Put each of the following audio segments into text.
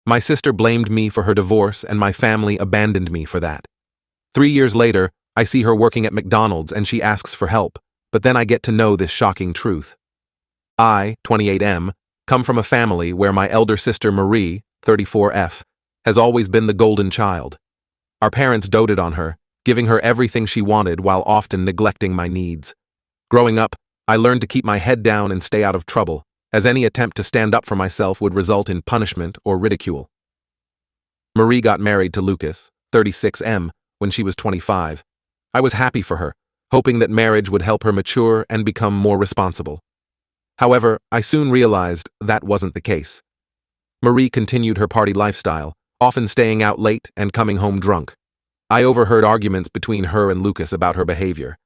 My sister blamed me for her divorce and my family abandoned me for that. 3 years later, I see her working at McDonald's and she asks for help, but then I get to know this shocking truth. I, 28M, come from a family where my elder sister Marie, 34F, has always been the golden child. Our parents doted on her, giving her everything she wanted while often neglecting my needs. Growing up, I learned to keep my head down and stay out of trouble, as any attempt to stand up for myself would result in punishment or ridicule. Marie got married to Lucas, 36M, when she was 25. I was happy for her, hoping that marriage would help her mature and become more responsible. However, I soon realized that wasn't the case. Marie continued her party lifestyle, often staying out late and coming home drunk. I overheard arguments between her and Lucas about her behavior,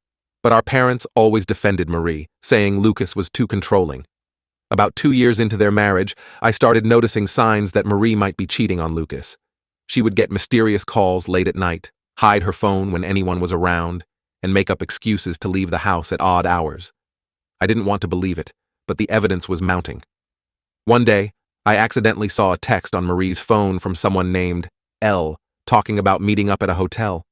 but our parents always defended Marie, saying Lucas was too controlling. About 2 years into their marriage, I started noticing signs that Marie might be cheating on Lucas. She would get mysterious calls late at night, hide her phone when anyone was around, and make up excuses to leave the house at odd hours. I didn't want to believe it, but the evidence was mounting. One day, I accidentally saw a text on Marie's phone from someone named L, talking about meeting up at a hotel.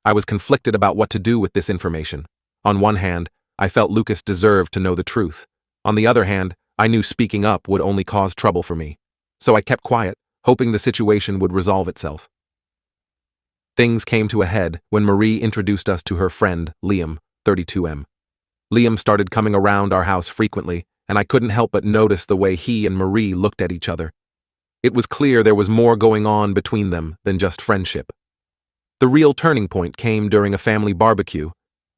I was conflicted about what to do with this information. On one hand, I felt Lucas deserved to know the truth. On the other hand, I knew speaking up would only cause trouble for me. So I kept quiet, hoping the situation would resolve itself. Things came to a head when Marie introduced us to her friend, Liam, 32M. Liam started coming around our house frequently, and I couldn't help but notice the way he and Marie looked at each other. It was clear there was more going on between them than just friendship. The real turning point came during a family barbecue.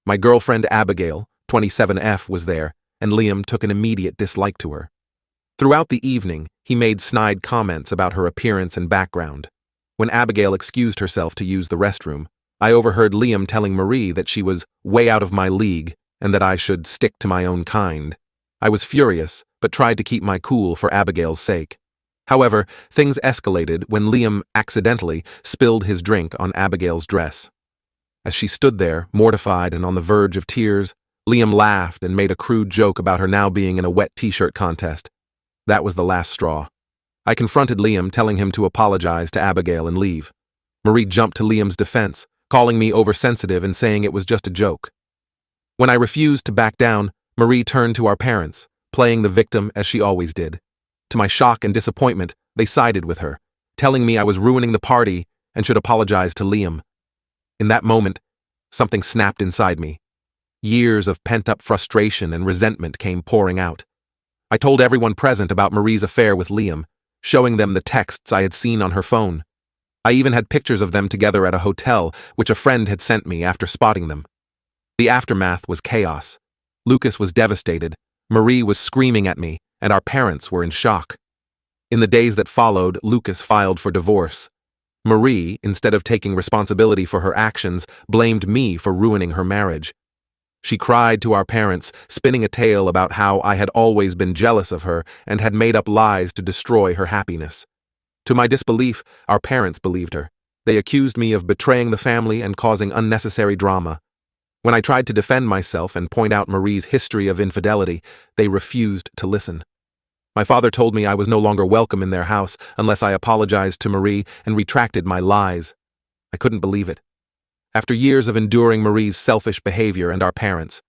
My girlfriend Abigail, 27F, was there, and Liam took an immediate dislike to her. Throughout the evening, he made snide comments about her appearance and background. When Abigail excused herself to use the restroom, I overheard Liam telling Marie that she was way out of my league and that I should stick to my own kind. I was furious, but tried to keep my cool for Abigail's sake. However, things escalated when Liam accidentally spilled his drink on Abigail's dress. As she stood there, mortified and on the verge of tears, Liam laughed and made a crude joke about her now being in a wet t-shirt contest. That was the last straw. I confronted Liam, telling him to apologize to Abigail and leave. Marie jumped to Liam's defense, calling me oversensitive and saying it was just a joke. When I refused to back down, Marie turned to our parents, playing the victim as she always did. To my shock and disappointment, they sided with her, telling me I was ruining the party and should apologize to Liam. In that moment, something snapped inside me. Years of pent-up frustration and resentment came pouring out. I told everyone present about Marie's affair with Liam, showing them the texts I had seen on her phone. I even had pictures of them together at a hotel, which a friend had sent me after spotting them. The aftermath was chaos. Lucas was devastated, Marie was screaming at me, and our parents were in shock. In the days that followed, Lucas filed for divorce. Marie, instead of taking responsibility for her actions, blamed me for ruining her marriage. She cried to our parents, spinning a tale about how I had always been jealous of her and had made up lies to destroy her happiness. To my disbelief, our parents believed her. They accused me of betraying the family and causing unnecessary drama. When I tried to defend myself and point out Marie's history of infidelity, they refused to listen. My father told me I was no longer welcome in their house unless I apologized to Marie and retracted my lies. I couldn't believe it. After years of enduring Marie's selfish behavior and our parents'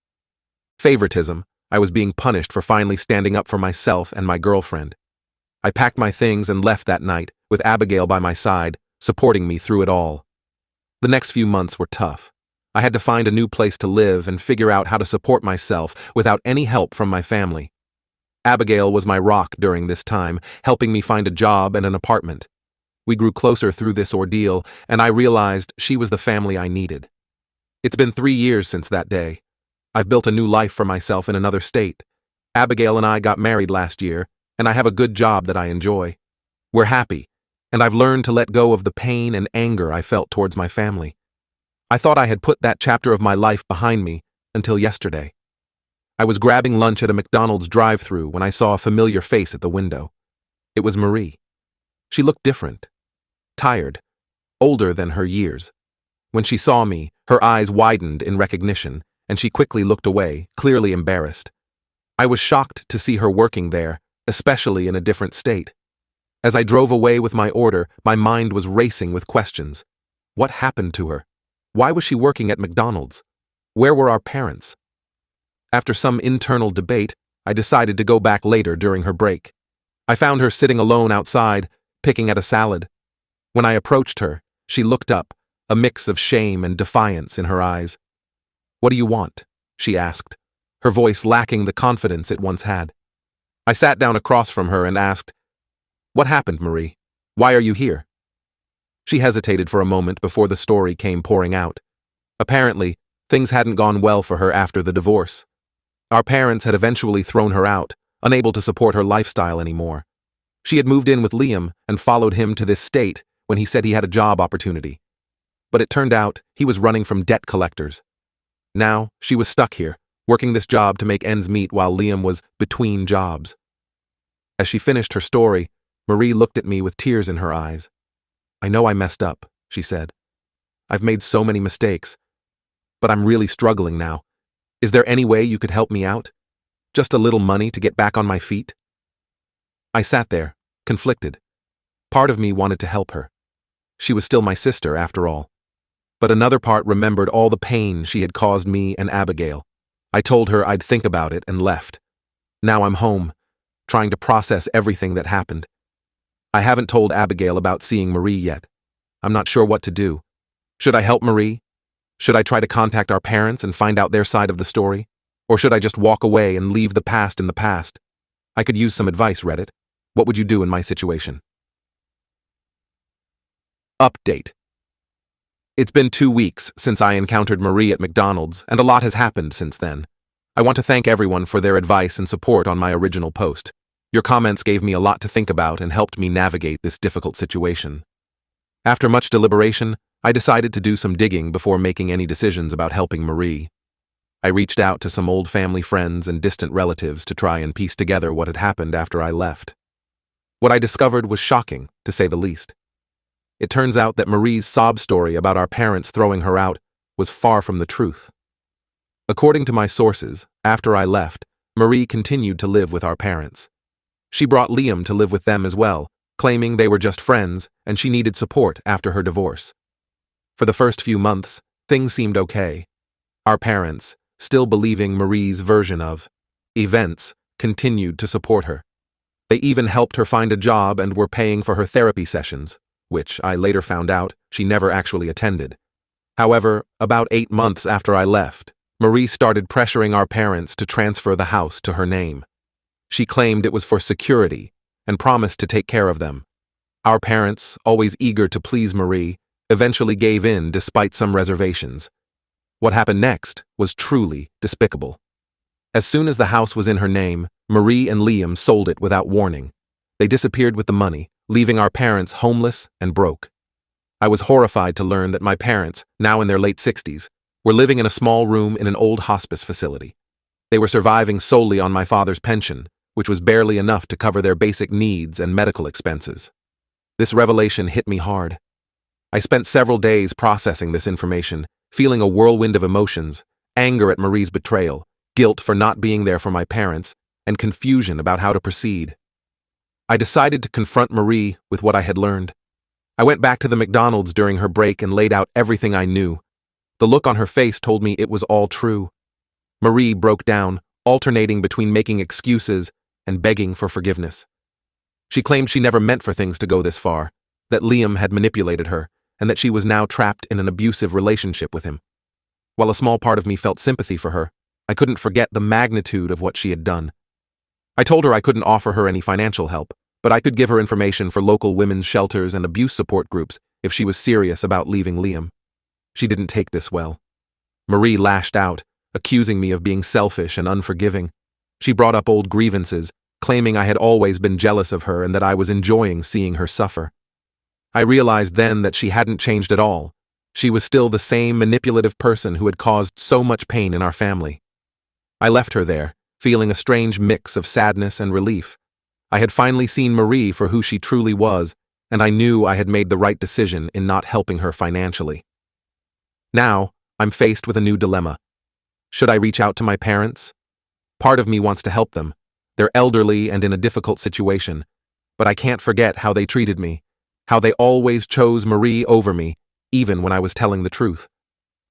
favoritism, I was being punished for finally standing up for myself and my girlfriend. I packed my things and left that night, with Abigail by my side, supporting me through it all. The next few months were tough. I had to find a new place to live and figure out how to support myself without any help from my family. Abigail was my rock during this time, helping me find a job and an apartment. We grew closer through this ordeal, and I realized she was the family I needed. It's been 3 years since that day. I've built a new life for myself in another state. Abigail and I got married last year, and I have a good job that I enjoy. We're happy, and I've learned to let go of the pain and anger I felt towards my family. I thought I had put that chapter of my life behind me until yesterday. I was grabbing lunch at a McDonald's drive-thru when I saw a familiar face at the window. It was Marie. She looked different, tired, older than her years. When she saw me, her eyes widened in recognition, and she quickly looked away, clearly embarrassed. I was shocked to see her working there, especially in a different state. As I drove away with my order, my mind was racing with questions. What happened to her? Why was she working at McDonald's? Where were our parents? After some internal debate, I decided to go back later during her break. I found her sitting alone outside, picking at a salad. When I approached her, she looked up, a mix of shame and defiance in her eyes. "What do you want?" she asked, her voice lacking the confidence it once had. I sat down across from her and asked, "What happened, Marie? Why are you here?" She hesitated for a moment before the story came pouring out. Apparently, things hadn't gone well for her after the divorce. Our parents had eventually thrown her out, unable to support her lifestyle anymore. She had moved in with Liam and followed him to this state when he said he had a job opportunity. But it turned out he was running from debt collectors. Now, she was stuck here, working this job to make ends meet while Liam was between jobs. As she finished her story, Marie looked at me with tears in her eyes. "I know I messed up," she said. "I've made so many mistakes, but I'm really struggling now. Is there any way you could help me out? Just a little money to get back on my feet?" I sat there, conflicted. Part of me wanted to help her. She was still my sister, after all. But another part remembered all the pain she had caused me and Abigail. I told her I'd think about it and left. Now I'm home, trying to process everything that happened. I haven't told Abigail about seeing Marie yet. I'm not sure what to do. Should I help Marie? Should I try to contact our parents and find out their side of the story? Or should I just walk away and leave the past in the past? I could use some advice, Reddit. What would you do in my situation? Update. It's been 2 weeks since I encountered Marie at McDonald's, and a lot has happened since then. I want to thank everyone for their advice and support on my original post. Your comments gave me a lot to think about and helped me navigate this difficult situation. After much deliberation, I decided to do some digging before making any decisions about helping Marie. I reached out to some old family friends and distant relatives to try and piece together what had happened after I left. What I discovered was shocking, to say the least. It turns out that Marie's sob story about our parents throwing her out was far from the truth. According to my sources, after I left, Marie continued to live with our parents. She brought Liam to live with them as well, claiming they were just friends and she needed support after her divorce. For the first few months, things seemed okay. Our parents, still believing Marie's version of events, continued to support her. They even helped her find a job and were paying for her therapy sessions, which I later found out she never actually attended. However, about 8 months after I left, Marie started pressuring our parents to transfer the house to her name. She claimed it was for security and promised to take care of them. Our parents, always eager to please Marie, eventually gave in despite some reservations. What happened next was truly despicable. As soon as the house was in her name, Marie and Liam sold it without warning. They disappeared with the money, leaving our parents homeless and broke. I was horrified to learn that my parents, now in their late 60s, were living in a small room in an old hospice facility. They were surviving solely on my father's pension, which was barely enough to cover their basic needs and medical expenses. This revelation hit me hard. I spent several days processing this information, feeling a whirlwind of emotions, anger at Marie's betrayal, guilt for not being there for my parents, and confusion about how to proceed. I decided to confront Marie with what I had learned. I went back to the McDonald's during her break and laid out everything I knew. The look on her face told me it was all true. Marie broke down, alternating between making excuses and begging for forgiveness. She claimed she never meant for things to go this far, that Liam had manipulated her, and that she was now trapped in an abusive relationship with him. While a small part of me felt sympathy for her, I couldn't forget the magnitude of what she had done. I told her I couldn't offer her any financial help, but I could give her information for local women's shelters and abuse support groups if she was serious about leaving Liam. She didn't take this well. Marie lashed out, accusing me of being selfish and unforgiving. She brought up old grievances, claiming I had always been jealous of her and that I was enjoying seeing her suffer. I realized then that she hadn't changed at all. She was still the same manipulative person who had caused so much pain in our family. I left her there, feeling a strange mix of sadness and relief. I had finally seen Marie for who she truly was, and I knew I had made the right decision in not helping her financially. Now, I'm faced with a new dilemma. Should I reach out to my parents? Part of me wants to help them. They're elderly and in a difficult situation, but I can't forget how they treated me, how they always chose Marie over me, even when I was telling the truth.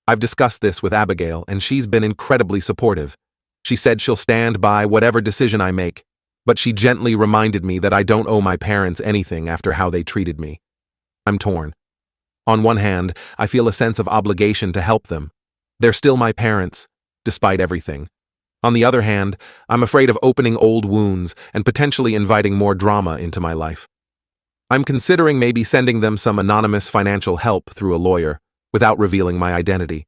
I've discussed this with Abigail, and she's been incredibly supportive. She said she'll stand by whatever decision I make, but she gently reminded me that I don't owe my parents anything after how they treated me. I'm torn. On one hand, I feel a sense of obligation to help them. They're still my parents, despite everything. On the other hand, I'm afraid of opening old wounds and potentially inviting more drama into my life. I'm considering maybe sending them some anonymous financial help through a lawyer, without revealing my identity.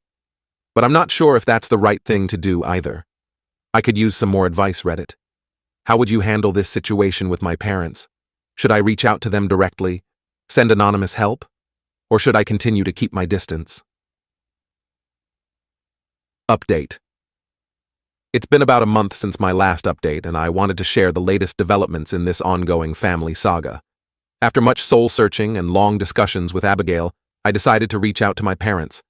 But I'm not sure if that's the right thing to do either. I could use some more advice, Reddit. How would you handle this situation with my parents? Should I reach out to them directly, send anonymous help, or should I continue to keep my distance? Update. It's been about a month since my last update, and I wanted to share the latest developments in this ongoing family saga. After much soul-searching and long discussions with Abigail, I decided to reach out to my parents.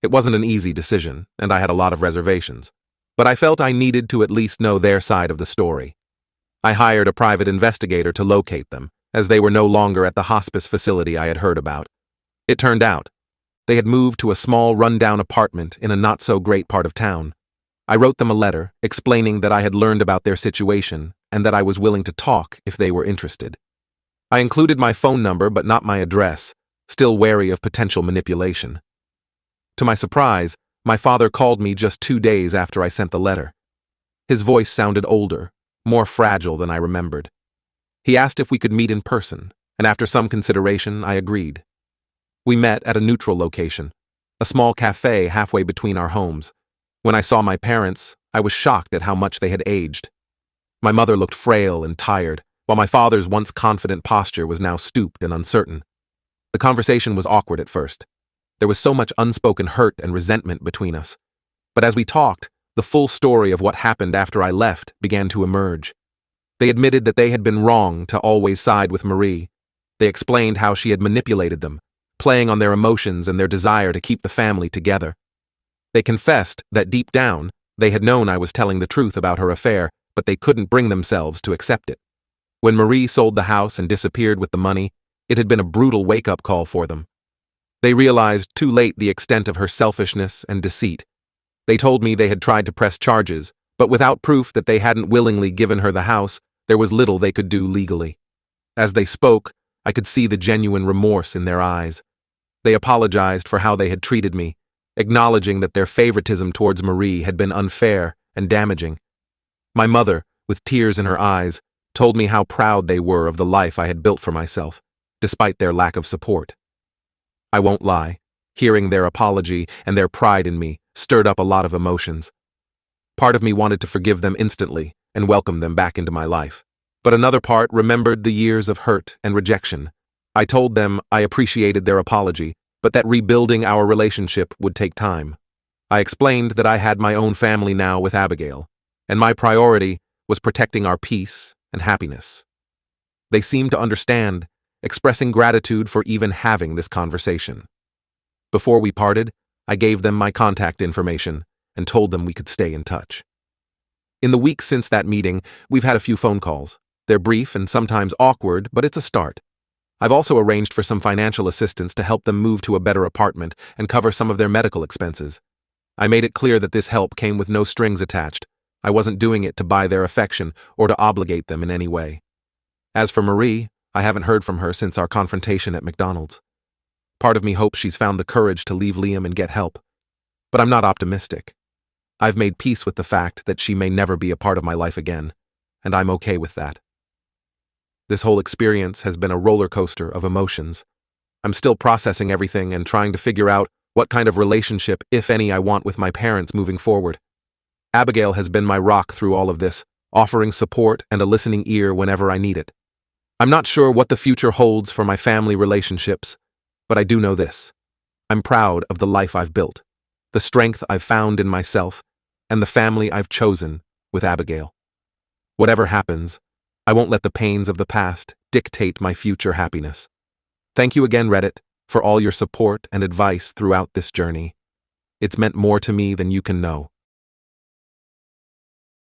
It wasn't an easy decision, and I had a lot of reservations, but I felt I needed to at least know their side of the story. I hired a private investigator to locate them, as they were no longer at the hospice facility I had heard about. It turned out, they had moved to a small run-down apartment in a not-so-great part of town. I wrote them a letter, explaining that I had learned about their situation and that I was willing to talk if they were interested. I included my phone number but not my address, still wary of potential manipulation. To my surprise, my father called me just 2 days after I sent the letter. His voice sounded older, more fragile than I remembered. He asked if we could meet in person, and after some consideration, I agreed. We met at a neutral location, a small cafe halfway between our homes. When I saw my parents, I was shocked at how much they had aged. My mother looked frail and tired, while my father's once confident posture was now stooped and uncertain. The conversation was awkward at first. There was so much unspoken hurt and resentment between us. But as we talked, the full story of what happened after I left began to emerge. They admitted that they had been wrong to always side with Marie. They explained how she had manipulated them, playing on their emotions and their desire to keep the family together. They confessed that deep down, they had known I was telling the truth about her affair, but they couldn't bring themselves to accept it. When Marie sold the house and disappeared with the money, it had been a brutal wake-up call for them. They realized too late the extent of her selfishness and deceit. They told me they had tried to press charges, but without proof that they hadn't willingly given her the house, there was little they could do legally. As they spoke, I could see the genuine remorse in their eyes. They apologized for how they had treated me, acknowledging that their favoritism towards Marie had been unfair and damaging. My mother, with tears in her eyes, told me how proud they were of the life I had built for myself, despite their lack of support. I won't lie, hearing their apology and their pride in me stirred up a lot of emotions. Part of me wanted to forgive them instantly and welcome them back into my life, but another part remembered the years of hurt and rejection. I told them I appreciated their apology, but that rebuilding our relationship would take time. I explained that I had my own family now with Abigail, and my priority was protecting our peace and happiness. They seemed to understand, expressing gratitude for even having this conversation. Before we parted, I gave them my contact information and told them we could stay in touch. In the weeks since that meeting, we've had a few phone calls. They're brief and sometimes awkward, but it's a start. I've also arranged for some financial assistance to help them move to a better apartment and cover some of their medical expenses. I made it clear that this help came with no strings attached. I wasn't doing it to buy their affection or to obligate them in any way. As for Marie, I haven't heard from her since our confrontation at McDonald's. Part of me hopes she's found the courage to leave Liam and get help. But I'm not optimistic. I've made peace with the fact that she may never be a part of my life again, and I'm okay with that. This whole experience has been a roller coaster of emotions. I'm still processing everything and trying to figure out what kind of relationship, if any, I want with my parents moving forward. Abigail has been my rock through all of this, offering support and a listening ear whenever I need it. I'm not sure what the future holds for my family relationships, but I do know this. I'm proud of the life I've built, the strength I've found in myself, and the family I've chosen with Abigail. Whatever happens, I won't let the pains of the past dictate my future happiness. Thank you again, Reddit, for all your support and advice throughout this journey. It's meant more to me than you can know.